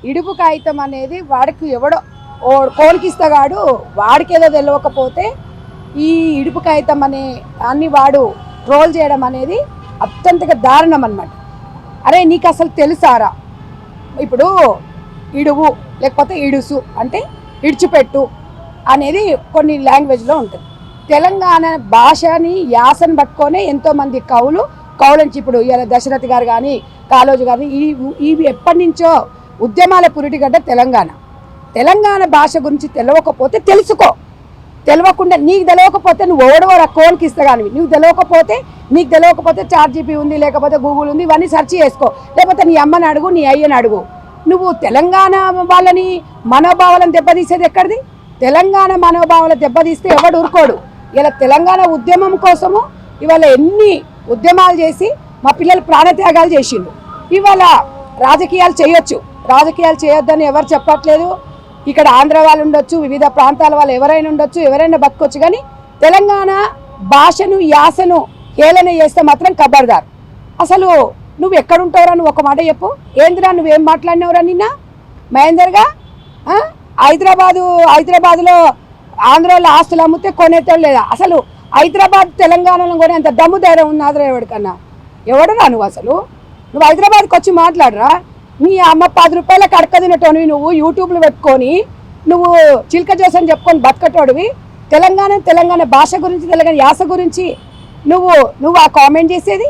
ఇడుపు కాగితం అనేది వాడికి ఎవడో కోనికిస్తగాడు వాడికేదో తెలియకపోతే ఈ ఇడుపు కాగితం అనే అన్ని వాడు ట్రోల్ చేయడం అనేది అత్యంతగా దారుణం అన్నమాట. అరే నీకు అసలు తెలుసారా, ఇప్పుడు ఇడువు లేకపోతే ఇడుసు అంటే ఇడిచిపెట్టు అనేది కొన్ని లాంగ్వేజ్లో ఉంటుంది. తెలంగాణ భాషని యాసను పట్టుకొని ఎంతోమంది కవులంచి ఇప్పుడు ఇలా దశరథి గారు కానీ కాళోజీ గారు ఇవి ఎప్పటి నుంచో ఉద్యమాల పురిటిగడ్డ తెలంగాణ భాష గురించి తెలియకపోతే తెలుసుకో, తెలియకుండా నీకు తెలియకపోతే నువ్వు ఓడవరా కోన్కి ఇస్తా కానీ నీకు తెలియకపోతే చాట్‌జీపీటీ ఉంది లేకపోతే గూగుల్ ఉంది, ఇవన్నీ సెర్చ్ చేసుకో, లేకపోతే నీ అమ్మని అడుగు నీ అయ్యని అడుగు. నువ్వు తెలంగాణ వాళ్ళని మనోభావాలను దెబ్బతీసేది ఎక్కడిది? తెలంగాణ మనోభావాలు దెబ్బతీస్తే ఎవడు ఊరుకోడు. ఇలా తెలంగాణ ఉద్యమం కోసము ఇవాళ ఎన్ని ఉద్యమాలు చేసి మా పిల్లలు ప్రాణత్యాగాలు చేసిండు. ఇవాళ రాజకీయాలు చేయొచ్చు, రాజకీయాలు చేయొద్దని ఎవరు చెప్పట్లేదు. ఇక్కడ ఆంధ్ర వాళ్ళు ఉండొచ్చు, వివిధ ప్రాంతాల వాళ్ళు ఎవరైనా ఉండొచ్చు, ఎవరైనా బతకొచ్చు. కానీ తెలంగాణ భాషను యాసను హేళన చేస్తే మాత్రం ఖబర్దార్. అసలు నువ్వు ఎక్కడుంటావురా? నువ్వు ఒక మాట చెప్పు. ఏందిరా నువ్వేం మాట్లాడినావురా నిన్న మహేందర్గా? హైదరాబాద్లో ఆంధ్రాలో ఆస్తులు అమ్మితే కొనేతో లేదా? అసలు హైదరాబాద్ తెలంగాణలో కొనే అంత దమ్ము ధైర్యం ఉంది ఆంధ్ర ఎవరికన్నా? ఎవడరా నువ్వు? అసలు నువ్వు హైదరాబాద్కి వచ్చి మాట్లాడరా? నీ అమ్మ 10 రూపాయలకు అడక తినటోని నువ్వు యూట్యూబ్లో పెట్టుకొని నువ్వు చిల్క జోసని చెప్పుకొని బతకటోడివి. తెలంగాణ భాష గురించి తెలంగాణ యాస గురించి నువ్వు ఆ కామెంట్ చేసేది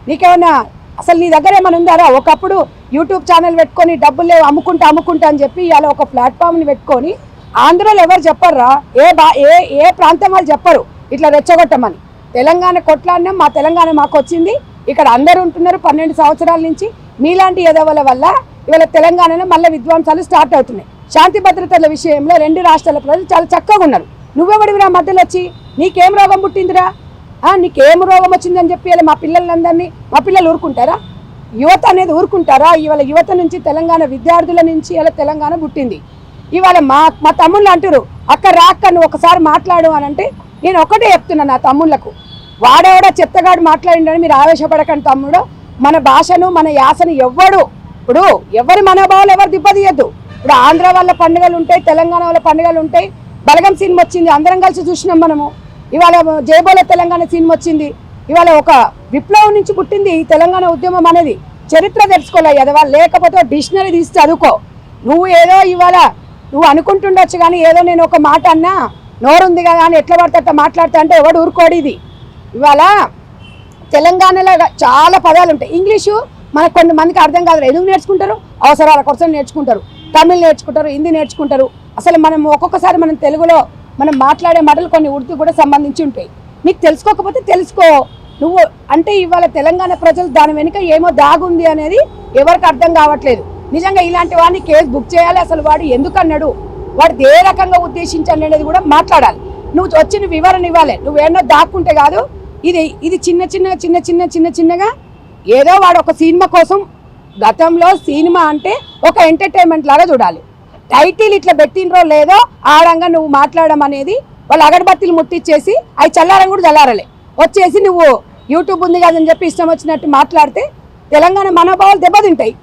నీకేమన్నా? అసలు నీ దగ్గర ఏమైనా ఉందారా? ఒకప్పుడు యూట్యూబ్ ఛానల్ పెట్టుకొని డబ్బులు లేవు అమ్ముకుంటా అని చెప్పి ఇలా ఒక ప్లాట్ఫామ్ని పెట్టుకొని ఆంధ్రలో ఎవరు చెప్పర్రా? ఏ ప్రాంతం వాళ్ళు చెప్పరు ఇట్లా రెచ్చగొట్టమని. తెలంగాణ కొట్లాడినాం, మా తెలంగాణ మాకు వచ్చింది, ఇక్కడ అందరూ ఉంటున్నారు 12 సంవత్సరాల నుంచి. మీలాంటి ఎదవల వల్ల ఇవాళ తెలంగాణలో మళ్ళీ విధ్వంసాలు స్టార్ట్ అవుతున్నాయి. శాంతి భద్రతల విషయంలో 2 రాష్ట్రాల ప్రజలు చాలా చక్కగా ఉన్నారు. నువ్వెవడివిరా మధ్యలో వచ్చి? నీకేం రోగం పుట్టిందిరా? నీకేం రోగం వచ్చిందని చెప్పి ఇలా మా పిల్లలు ఊరుకుంటారా? యువత అనేది ఊరుకుంటారా? ఇవాళ యువత నుంచి తెలంగాణ విద్యార్థుల నుంచి ఇలా తెలంగాణ పుట్టింది. ఇవాళ మా తమ్ముళ్ళు అంటారు అక్క రాక్క నువ్వు ఒకసారి మాట్లాడు అని అంటే నేను ఒకటే చెప్తున్నా నా తమ్ముళ్లకు, వాడేవాడ చెత్తగాడు మాట్లాడిండని మీరు ఆవేశపడకండి తమ్ముడు. మన భాషను మన యాసను ఇప్పుడు ఎవరి మనోభావాలు ఎవరు దెబ్బతీయద్దు. ఇప్పుడు ఆంధ్ర వాళ్ళ పండుగలు ఉంటాయి, తెలంగాణ వాళ్ళ పండుగలు ఉంటాయి. బలగం సినిమా వచ్చింది, అందరం కలిసి చూసినాం మనము. ఇవాళ జయబోల తెలంగాణ సినిమా వచ్చింది. ఇవాళ ఒక విప్లవం నుంచి పుట్టింది ఈ తెలంగాణ ఉద్యమం అనేది. చరిత్ర తెలుసుకోవాలి అది వాళ్ళు, లేకపోతే డిక్షనరీ తీసి చదువుకో. నువ్వు ఏదో ఇవాళ నువ్వు అనుకుంటుండొచ్చు కానీ ఏదో నేను ఒక మాట అన్నా నోరుంది కదా అని ఎట్లా పడతా మాట్లాడతా అంటే ఎవడు ఊరుకోడు. ఇది ఇవాళ తెలంగాణలో చాలా పదాలు ఉంటాయి. ఇంగ్లీషు మనకు కొంతమందికి అర్థం కాదు. ఎందుకు నేర్చుకుంటారు? అవసరాల కోసం నేర్చుకుంటారు. తమిళ్ నేర్చుకుంటారు, హిందీ నేర్చుకుంటారు. అసలు మనం ఒక్కొక్కసారి మనం తెలుగులో మనం మాట్లాడే మాటలు కొన్ని ఉర్దూ కూడా సంబంధించి ఉంటాయి. నీకు తెలుసుకోకపోతే తెలుసుకో. నువ్వు అంటే ఇవాళ తెలంగాణ ప్రజలు దాని వెనుక ఏమో దాగుంది అనేది ఎవరికి అర్థం కావట్లేదు. నిజంగా ఇలాంటి వాడిని కేసు బుక్ చేయాలి. అసలు వాడు ఎందుకు అన్నాడు, వాడు ఏ రకంగా ఉద్దేశించండి అనేది కూడా మాట్లాడాలి. నువ్వు వచ్చిన వివరణ ఇవ్వాలి. నువ్వేమో దాక్కుంటే కాదు. ఇది చిన్నగా ఏదో వాడు ఒక సినిమా కోసం, గతంలో సినిమా అంటే ఒక ఎంటర్టైన్మెంట్ లాగా చూడాలి. టైటిల్ ఇట్లా పెట్టినరో లేదో ఆడంగా నువ్వు మాట్లాడడం అనేది వాళ్ళు అగరబత్తిలు ముట్టించేసి అవి చల్లారం కూడా చల్లారలే వచ్చేసి నువ్వు యూట్యూబ్ ఉంది కదని చెప్పి ఇష్టం వచ్చినట్టు మాట్లాడితే తెలంగాణ మనోభావాలు దెబ్బతింటాయి.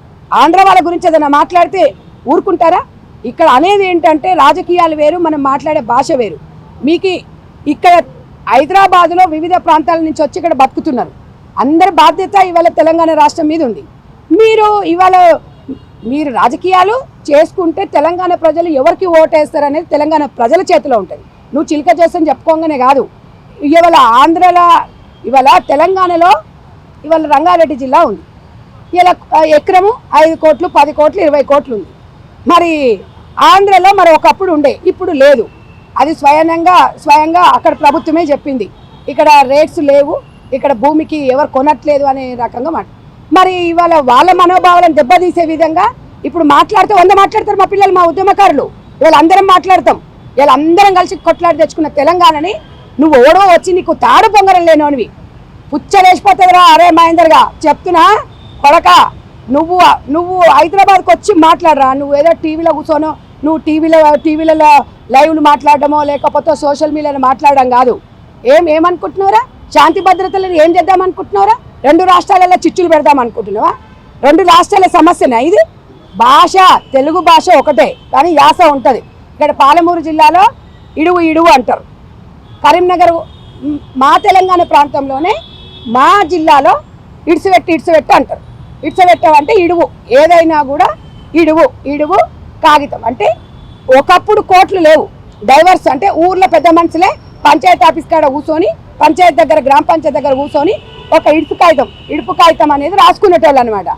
ఆంధ్ర వాళ్ళ గురించి ఏదైనా మాట్లాడితే ఊరుకుంటారా? ఇక్కడ అనేది ఏంటంటే రాజకీయాలు వేరు, మనం మాట్లాడే భాష వేరు. మీకు ఇక్కడ హైదరాబాద్లో వివిధ ప్రాంతాల నుంచి వచ్చి ఇక్కడ బతుకుతున్నారు. అందరి బాధ్యత ఇవాళ తెలంగాణ రాష్ట్రం మీద ఉంది. మీరు రాజకీయాలు చేసుకుంటే తెలంగాణ ప్రజలు ఎవరికి ఓటేస్తారు అనేది తెలంగాణ ప్రజల చేతిలో ఉంటుంది. నువ్వు చిలక చేస్తని చెప్పుకోగానే కాదు. ఇవాళ తెలంగాణలో ఇవాళ రంగారెడ్డి జిల్లా ఉంది. ఇలా ఎకరము 5 కోట్లు 10 కోట్లు 20 కోట్లు ఉంది. మరి ఆంధ్రలో మరి ఒకప్పుడు ఉండే, ఇప్పుడు లేదు. అది స్వయంగా అక్కడ ప్రభుత్వమే చెప్పింది. ఇక్కడ రేట్స్ లేవు, ఇక్కడ భూమికి ఎవరు కొనట్లేదు అనే రకంగా మరి ఇవాళ వాళ్ళ మనోభావాలను దెబ్బతీసే విధంగా ఇప్పుడు మాట్లాడితే 100 మాట్లాడతారు మా పిల్లలు, మా ఉద్యమకారులు. వీళ్ళందరం మాట్లాడతాం. వీళ్ళందరం కలిసి కొట్లాడి తెచ్చుకున్న తెలంగాణని నువ్వు ఓడో వచ్చి నీకు తాడు పొంగరం లేనోనివి పుచ్చలేసిపోతుందిరా. అరే మహేందర్గా చెప్తున్నా కొడక, నువ్వు హైదరాబాద్కి వచ్చి మాట్లాడరా. నువ్వు ఏదో టీవీలో కూర్చోనో, నువ్వు టీవీలలో లైవ్లు మాట్లాడడమో లేకపోతే సోషల్ మీడియాలో మాట్లాడడం కాదు. ఏమనుకుంటున్నావురా? శాంతి భద్రతలను ఏం చేద్దామనుకుంటున్నావురా? 2 రాష్ట్రాలలో చిచ్చులు పెడదామనుకుంటున్నావా? 2 రాష్ట్రాల సమస్యనా ఇది? భాష తెలుగు భాష ఒకటే, కానీ యాస ఉంటుంది. ఇక్కడ పాలమూరు జిల్లాలో ఇడువు ఇడువు అంటారు. కరీంనగర్ మా తెలంగాణ ప్రాంతంలోనే మా జిల్లాలో ఇడిసిపెట్టు అంటారు. ఇడిసిపెట్టామంటే ఇడువు, ఏదైనా కూడా ఇడువు ఇడువు కాగితం. అంటే ఒకప్పుడు కోట్లు లేవు, డైవర్స్ అంటే ఊర్లో పెద్ద మనుషులే పంచాయతీ ఆఫీస్ కాడ కూర్చొని, పంచాయతీ దగ్గర గ్రామ పంచాయతీ దగ్గర కూర్చొని ఒక ఇడుపు కాగితం అనేది రాసుకునేటోళ్ళు అనమాట.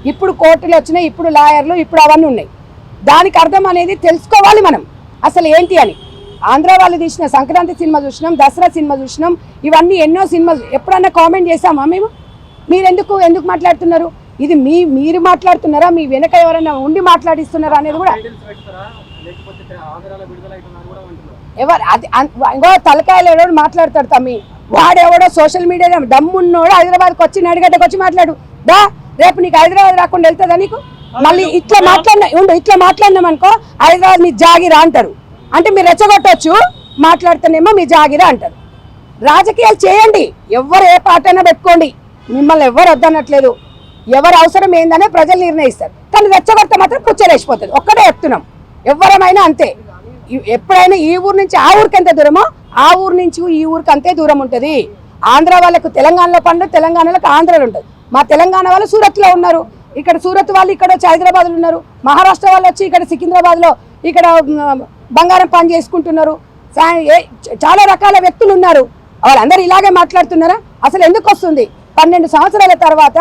ఇప్పుడు కోర్టులు వచ్చినాయి, ఇప్పుడు లాయర్లు, ఇప్పుడు అవన్నీ ఉన్నాయి. దానికి అర్థం అనేది తెలుసుకోవాలి మనం అసలు ఏంటి అని. ఆంధ్ర వాళ్ళు తీసిన సంక్రాంతి సినిమా చూసినాం, దసరా సినిమా చూసినాం, ఇవన్నీ ఎన్నో సినిమాలు. ఎప్పుడన్నా కామెంట్ చేసామా మేము? మీరు ఎందుకు మాట్లాడుతున్నారు? ఇది మీరు మాట్లాడుతున్నారా, మీ వెనక ఎవరైనా ఉండి మాట్లాడిస్తున్నారా అనేది కూడా ఎవరు అది ఇంకో తలకాయలు ఎవడో మాట్లాడతాడు తమ్మి. వాడెవడో సోషల్ మీడియా దమ్మున్నోడు హైదరాబాద్కి వచ్చి నడిగడ్డకు వచ్చి మాట్లాడు దా, రేపు నీకు హైదరాబాద్ రాకుండా వెళ్తుందా నీకు? మళ్ళీ ఇట్లా మాట్లాడినాం అనుకో, హైదరాబాద్ మీ జాగిరా అంటారు. అంటే మీరు రెచ్చగొట్టవచ్చు, మాట్లాడితేనేమో మీ జాగిరా అంటారు. రాజకీయాలు చేయండి, ఎవరు ఏ పార్టీ పెట్టుకోండి, మిమ్మల్ని ఎవరు వద్దనట్లేదు. ఎవరు అవసరం ఏందనే ప్రజలు నిర్ణయిస్తారు. కానీ రెచ్చగొడితే మాత్రం పుచ్చలేసిపోతుంది. ఒక్కడే చెప్తున్నాం, ఎవరమైనా అంతే. ఎప్పుడైనా ఈ ఊరు నుంచి ఆ ఊరికి ఎంత దూరమో ఆ ఊరు నుంచి ఈ ఊరికి అంతే దూరం ఉంటుంది. ఆంధ్ర వాళ్ళకు తెలంగాణలో పండు, తెలంగాణలో ఆంధ్రలో ఉంటుంది. మా తెలంగాణ వాళ్ళు సూరత్లో ఉన్నారు, ఇక్కడ సూరత్ వాళ్ళు ఇక్కడ వచ్చి హైదరాబాద్లో ఉన్నారు, మహారాష్ట్ర వాళ్ళు వచ్చి ఇక్కడ సికింద్రాబాద్లో ఇక్కడ బంగారం పని చేసుకుంటున్నారు. చాలా రకాల వ్యక్తులు ఉన్నారు. వాళ్ళందరూ ఇలాగే మాట్లాడుతున్నారా? అసలు ఎందుకు వస్తుంది? 12 సంవత్సరాల తర్వాత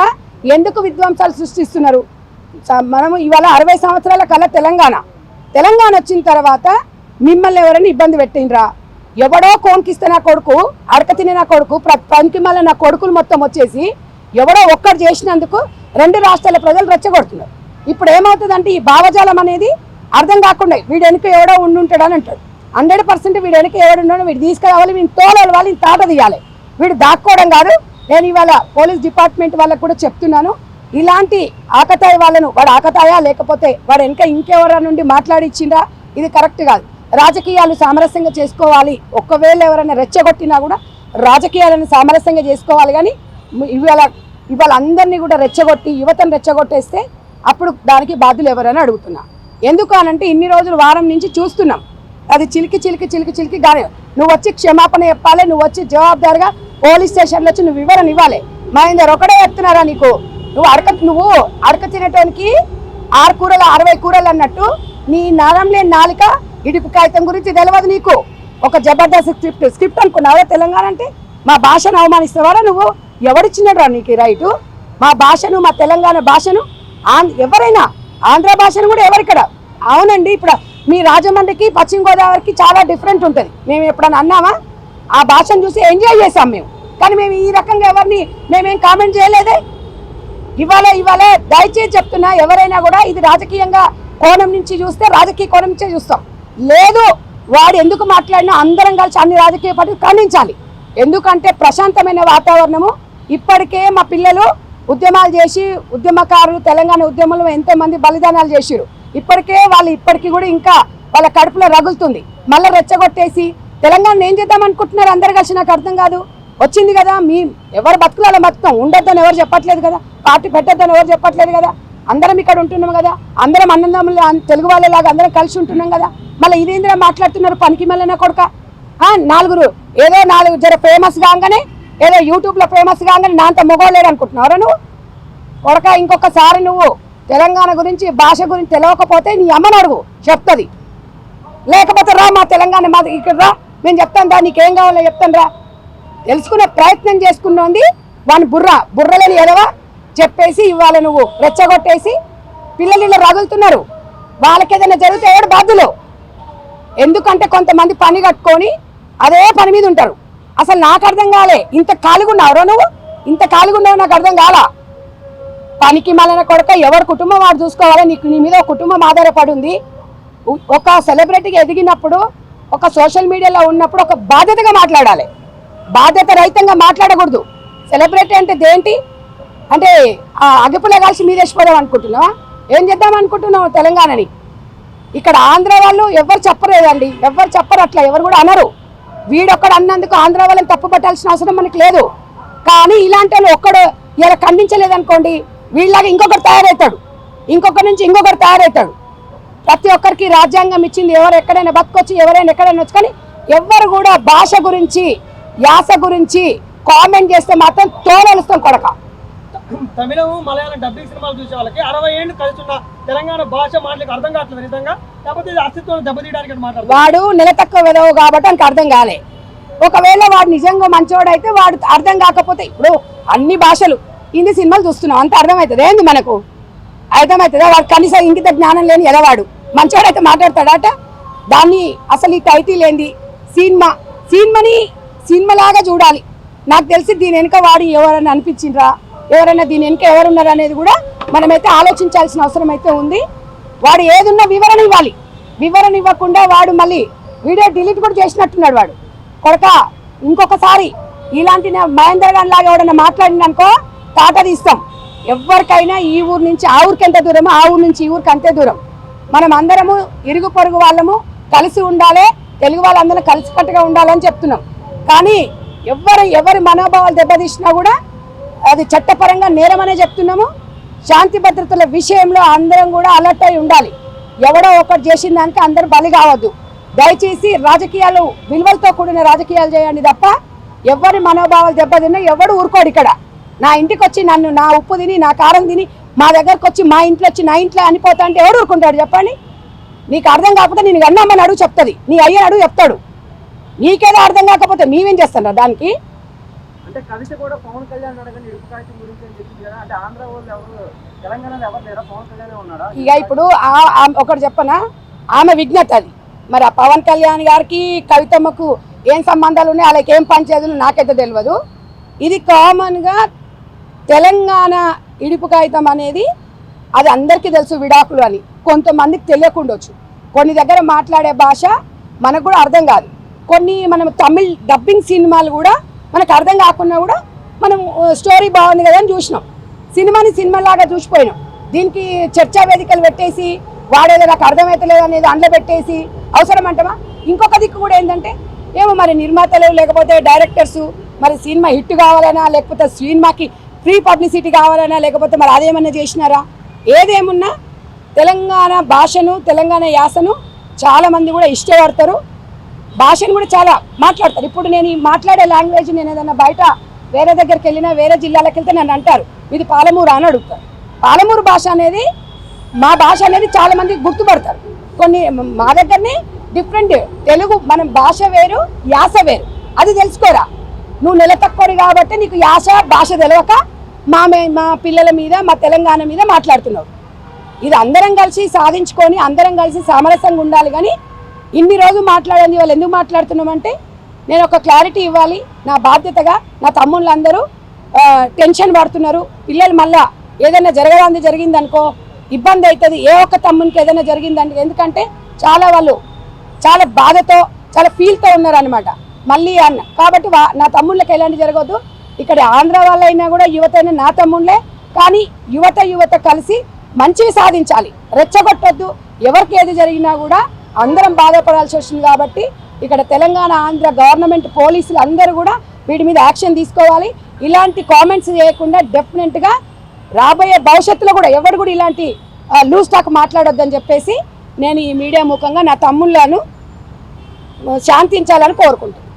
ఎందుకు విధ్వంసాలు సృష్టిస్తున్నారు? మనము ఇవాళ 60 సంవత్సరాల కల్లా తెలంగాణ వచ్చిన తర్వాత మిమ్మల్ని ఎవరైనా ఇబ్బంది పెట్టినరా? ఎవడో కోన్కిస్తే నా కొడుకు, అడక తినే నా కొడుకు, పనికి మళ్ళీ నా కొడుకులు మొత్తం వచ్చేసి ఎవడో ఒక్కడు చేసినందుకు 2 రాష్ట్రాల ప్రజలు రెచ్చగొడుతున్నారు. ఇప్పుడు ఏమవుతుందంటే ఈ భావజాలం అనేది అర్థం కాకుండా వీడు వెనుక ఎవడో ఉండుంటాడు అని అంటాడు. 100% వీడు వెనుక ఎవడున్నాడు, వీడు తీసుకురావాలి, వీడిని తోలాలి, వాళ్ళని తాట తీయాలి. వీడు దాక్కోవడం కాదు. నేను ఇవాళ పోలీస్ డిపార్ట్మెంట్ వాళ్ళకు కూడా చెప్తున్నాను, ఇలాంటి ఆకతాయి వాళ్ళను, వాడు ఆకతాయా లేకపోతే వాడు వెనక ఇంకెవరి నుండి మాట్లాడిచ్చిందా, ఇది కరెక్ట్ కాదు. రాజకీయాలు సామరస్యంగా చేసుకోవాలి. ఒకవేళ ఎవరైనా రెచ్చగొట్టినా కూడా రాజకీయాలను సామరస్యంగా చేసుకోవాలి. కానీ ఇవాళ అందరినీ కూడా రెచ్చగొట్టి యువతను రెచ్చగొట్టేస్తే అప్పుడు దానికి బాధ్యులు ఎవరైనా అడుగుతున్నా. ఎందుకు అనంటే ఇన్ని రోజులు వారం నుంచి చూస్తున్నాం, అది చిలికి కానీ నువ్వు వచ్చి క్షమాపణ చెప్పాలి, నువ్వు వచ్చి జవాబుదారిగా పోలీస్ స్టేషన్లో వచ్చి నువ్వు వివరణ ఇవ్వాలి. మహేందర్ ఒకడే చెప్తున్నారా నీకు? నువ్వు అడక తినటానికి 6 కూరలు 60 కూరలు అన్నట్టు నీ నరం లేని నాలిక ఇడుపు కాగితం గురించి తెలియదు నీకు. ఒక జబర్దస్త్ స్క్రిప్ట్ అనుకున్నావా తెలంగాణ అంటే? మా భాషను అవమానిస్తావారా నువ్వు? ఎవరిచ్చినరా నీకు రైటు? మా భాషను, మా తెలంగాణ భాషను, ఎవరైనా ఆంధ్ర భాషను కూడా ఎవరిక్కడ? అవునండి, ఇప్పుడు మీ రాజమండ్రికి పశ్చిమ గోదావరికి చాలా డిఫరెంట్ ఉంటుంది. మేము ఎప్పుడన్నా అన్నామా? ఆ భాషను చూసి ఎంజాయ్ చేసాం మేము. కానీ మేము ఈ రకంగా ఎవరిని మేమేం కామెంట్ చేయలేదే. ఇవాళ దయచేసి చెప్తున్నా, ఎవరైనా కూడా ఇది రాజకీయంగా కోణం నుంచి చూస్తే రాజకీయ కోణం నుంచే చూస్తాం. లేదు, వాడు ఎందుకు మాట్లాడినా అందరం కలిసి అన్ని రాజకీయ పార్టీలు ఖండించాలి. ఎందుకంటే ప్రశాంతమైన వాతావరణము. ఇప్పటికే మా పిల్లలు ఉద్యమాలు చేసి, ఉద్యమకారులు తెలంగాణ ఉద్యమంలో ఎంతోమంది బలిదానాలు చేసిరు. ఇప్పటికీ కూడా ఇంకా వాళ్ళ కడుపులో రగులుతుంది. మళ్ళీ రెచ్చగొట్టేసి తెలంగాణ ఏం చేద్దాం అనుకుంటున్నారు అందరు కలిసి? నాకు అర్థం కాదు. వచ్చింది కదా, ఎవరు బతుకులలో బతుకుతాం, ఉండొద్దని ఎవరు చెప్పట్లేదు కదా, పార్టీ పెట్టొద్దని ఎవరు చెప్పట్లేదు కదా, అందరం ఇక్కడ ఉంటున్నాం కదా, అందరం అన్నదమ్ములు తెలుగు వాళ్ళలాగా అందరం కలిసి ఉంటున్నాం కదా. మళ్ళీ ఇదేంద్రా మాట్లాడుతున్నారు పనికి మళ్ళీ నా కొడుక? 4 జర ఫేమస్ కాగానే, ఏదో యూట్యూబ్లో ఫేమస్ కాగానే నా అంత మొగోలేడు అనుకుంటున్నారా నువ్వు కొడక? ఇంకొకసారి నువ్వు తెలంగాణ గురించి, భాష గురించి తెలియకపోతే నీ అమ్మని అడుగు, చెప్తుంది. లేకపోతే రా మా తెలంగాణ ఇక్కడ రా, నేను చెప్తాను రా, నీకేం కావాలో చెప్తాను రా. తెలుసుకునే ప్రయత్నం చేసుకున్నది వాని బుర్రలేని ఎదవా చెప్పేసి ఇవాళ నువ్వు రెచ్చగొట్టేసి పిల్లలు ఇలా రగులుతున్నారు. వాళ్ళకి ఏదైనా జరిగితే ఎవడు బాధ్యులు? ఎందుకంటే కొంతమంది పని కట్టుకొని అదే పని మీద ఉంటారు. అసలు నాకు అర్థం కాలే, ఇంత ఖాళీగా ఉన్నావురా నువ్వు? ఇంత ఖాళీగా ఉన్నావు నాకు అర్థం కాలా. పనికి మళ్ళీ కొడుక ఎవరి కుటుంబం వాడు చూసుకోవాలి. నీ మీద కుటుంబం ఆధారపడి ఉంది. ఒక సెలబ్రిటీగా ఎదిగినప్పుడు, ఒక సోషల్ మీడియాలో ఉన్నప్పుడు ఒక బాధ్యతగా మాట్లాడాలి, బాధ్యత రహితంగా మాట్లాడకూడదు. సెలబ్రిటీ అంటే దేంటి అంటే అగ్గిపులే కలిసి మీదేసిపోదాం అనుకుంటున్నావా? ఏం చేద్దాం అనుకుంటున్నావు తెలంగాణని? ఇక్కడ ఆంధ్ర వాళ్ళు ఎవరు చెప్పలేదండి, ఎవరు చెప్పరు, అట్లా ఎవరు కూడా అనరు. వీడొక్కడు అన్నందుకు ఆంధ్ర వాళ్ళని తప్పు పట్టాల్సిన అవసరం మనకు లేదు. కానీ ఇలాంటి వాళ్ళు ఒక్కడు ఇలా ఖండించలేదనుకోండి, వీళ్ళలాగా ఇంకొకటి తయారవుతాడు. ఇంకొకరి నుంచి ఇంకొకరు తయారవుతాడు. ప్రతి ఒక్కరికి రాజ్యాంగం ఇచ్చింది, ఎవరు ఎక్కడైనా బతకొచ్చు, ఎవరైనా ఎక్కడైనా వచ్చు. కానీ ఎవరు కూడా భాష గురించి యాస గురించి కామెంట్ చేస్తే మాత్రం తోలలుస్తాం కొడక. తమిళం మలయాళం డబ్బింగ్ సినిమాలు చూసే వాళ్ళకి 60 ఏళ్ళు కలిసి ఉన్న తెలంగాణ భాష మాటలకు అర్థం కావట్లేదు నిజంగా, లేకపోతే ఇది అస్తిత్వం దెబ్బతీయడానికి మాట్లాడుతుంది. వాడు నెల తక్కువ వెదవు కాబట్టి ఆయనకు అర్థం కాలే. ఒకవేళ వాడు నిజంగా మంచోడు అయితే వాడు అర్థం కాకపోతే, ఇప్పుడు అన్ని భాషలు హిందీ సినిమాలు చూస్తున్నాం, అంత అర్థమవుతుంది ఏంది మనకు? అర్థమవుతుందా? వాడు కనీసం ఇంకిత జ్ఞానం లేని ఎదవాడు మంచోడైతే మాట్లాడతాడట. దాన్ని అసలు ఈ టైటిల్ ఏంది? సినిమాలాగా చూడాలి. నాకు తెలిసి దీని వెనుక వాడు ఎవరైనా అనిపించిండ్రా, ఎవరైనా దీని వెనుక ఎవరున్నారు అనేది కూడా మనమైతే ఆలోచించాల్సిన అవసరం అయితే ఉంది. వాడు ఏదున్నా వివరణ ఇవ్వాలి. వివరణ ఇవ్వకుండా వాడు మళ్ళీ వీడియో డిలీట్ కూడా చేసినట్టున్నాడు వాడు. కొడక ఇంకొకసారి ఇలాంటి మహేందర్ గారి లాగా ఎవడన్నా మాట్లాడిననుకో తాట తీస్తాం. ఎవరికైనా ఈ ఊరు నుంచి ఆ ఊరికి ఎంత దూరమో ఆ ఊరు నుంచి ఈ ఊరికి అంతే దూరం. మనం అందరము ఇరుగు పొరుగు వాళ్ళము కలిసి ఉండాలి, తెలుగు వాళ్ళందరూ కలిసికట్టుగా ఉండాలని చెప్తున్నాం. కానీ ఎవరి మనోభావాలు దెబ్బతీసినా కూడా అది చట్టపరంగా నేరమనే చెప్తున్నాము. శాంతి భద్రతల విషయంలో అందరం కూడా అలర్ట్ అయి ఉండాలి. ఎవడో ఒకటి చేసిన దానికి అందరూ బలి కావద్దు. దయచేసి రాజకీయాలు విలువలతో కూడిన రాజకీయాలు చేయండి తప్ప ఎవరి మనోభావాలు దెబ్బతిన్నా ఎవడు ఊరుకోడు. ఇక్కడ నా ఇంటికి వచ్చి నన్ను నా ఉప్పు తిని నా కారం తిని మా దగ్గరకు వచ్చి మా ఇంట్లో వచ్చి నా ఇంట్లో అనిపోతా అంటే ఎవడు ఊరుకుంటాడు చెప్పండి? నీకు అర్థం కాకపోతే నేను అన్నమ్మని అడుగు చెప్తుంది, నీ అయ్యని అడుగు చెప్తాడు. నీకేదో అర్థం కాకపోతే మేమేం చేస్తాం దానికి? అంటే కవిత కూడా పవన్ కళ్యాణ్ అడగని ఇరుపు కాగితం గురించి అని చెప్పింది కదా, అంటే ఆంధ్ర వాళ్ళు ఎవరు తెలంగాణలో ఎవరు లేరా, పవన్ కళ్యాణ్ ఉన్నాడా? ఇక ఇప్పుడు ఒకటి చెప్పనా, ఆమె విజ్ఞత అది. మరి ఆ పవన్ కళ్యాణ్ గారికి కవితమ్మకు ఏం సంబంధాలు ఉన్నాయి, వాళ్ళకి ఏం పనిచేయాలో నాకైతే తెలియదు. ఇది కామన్గా తెలంగాణ ఇడుపు కాగితం అనేది అది అందరికీ తెలుసు, విడాకులు అని. కొంతమందికి తెలియకుండొచ్చు. కొన్ని దగ్గర మాట్లాడే భాష మనకు కూడా అర్థం కాదు. కొన్ని మనం తమిళ్ డబ్బింగ్ సినిమాలు కూడా మనకు అర్థం కాకుండా కూడా మనం స్టోరీ బాగుంది కదా అని చూసినాం, సినిమాలాగా చూసిపోయినాం. దీనికి చర్చా వేదికలు పెట్టేసి వాడేదో నాకు అర్థమవుతలేదు అనేది అందులో పెట్టేసి అవసరం అంటమా? ఇంకొక దిక్కు కూడా ఏంటంటే ఏమో మరి నిర్మాతలు లేకపోతే డైరెక్టర్స్ మరి సినిమా హిట్ కావాలనా, లేకపోతే సినిమాకి ఫ్రీ పబ్లిసిటీ కావాలనా, లేకపోతే మరి అదేమన్నా చేసినారా? ఏదేమున్నా తెలంగాణ భాషను తెలంగాణ యాసను చాలామంది కూడా ఇష్టపడతారు, భాషను కూడా చాలా మాట్లాడతారు. ఇప్పుడు నేను ఈ మాట్లాడే లాంగ్వేజ్ నేను ఏదైనా బయట వేరే దగ్గరికి వెళ్ళినా వేరే జిల్లాలకు వెళ్తే నన్ను అంటారు ఇది పాలమూరు అని అడుగుతారు. పాలమూరు భాష అనేది మా భాష అనేది చాలామంది గుర్తుపడతారు. కొన్ని మా దగ్గరనే డిఫరెంట్ తెలుగు మనం భాష వేరు యాస వేరు, అది తెలుసుకోరా. నువ్వు నెల తక్కువది కాబట్టి నీకు యాస భాష తెలియక మా పిల్లల మీద మా తెలంగాణ మీద మాట్లాడుతున్నావు. ఇది అందరం కలిసి సాధించుకొని అందరం కలిసి సామరస్యంగా ఉండాలి. కానీ ఇన్ని రోజులు మాట్లాడండి వాళ్ళు ఎందుకు మాట్లాడుతున్నామంటే నేను ఒక క్లారిటీ ఇవ్వాలి నా బాధ్యతగా. నా తమ్ముళ్ళందరూ టెన్షన్ పడుతున్నారు. పిల్లలు మళ్ళా ఏదైనా జరిగిందనుకో ఇబ్బంది అవుతుంది. ఏ ఒక్క తమ్మునికి ఏదైనా జరిగిందంటే ఎందుకంటే వాళ్ళు చాలా బాధతో చాలా ఫీల్తో ఉన్నారనమాట మళ్ళీ అన్న. కాబట్టి నా తమ్ముళ్ళకి ఎలాంటి జరగవద్దు. ఇక్కడ ఆంధ్ర వాళ్ళైనా కూడా యువత అయినా నా తమ్ముళ్ళే. కానీ యువత కలిసి మంచివి సాధించాలి, రెచ్చగొట్టొద్దు. ఎవరికి ఏది జరిగినా కూడా అందరం బాధపడాల్సి వస్తుంది. కాబట్టి ఇక్కడ తెలంగాణ ఆంధ్ర గవర్నమెంట్ పోలీసులు అందరూ కూడా వీటి మీద యాక్షన్ తీసుకోవాలి. ఇలాంటి కామెంట్స్ చేయకుండా డెఫినెట్గా రాబోయే భవిష్యత్తులో కూడా ఎవరు కూడా ఇలాంటి లూజ్ టాక్ మాట్లాడొద్దని చెప్పేసి నేను ఈ మీడియా ముఖంగా నా తమ్ముళ్ళను శాంతించాలని కోరుకుంటున్నాను.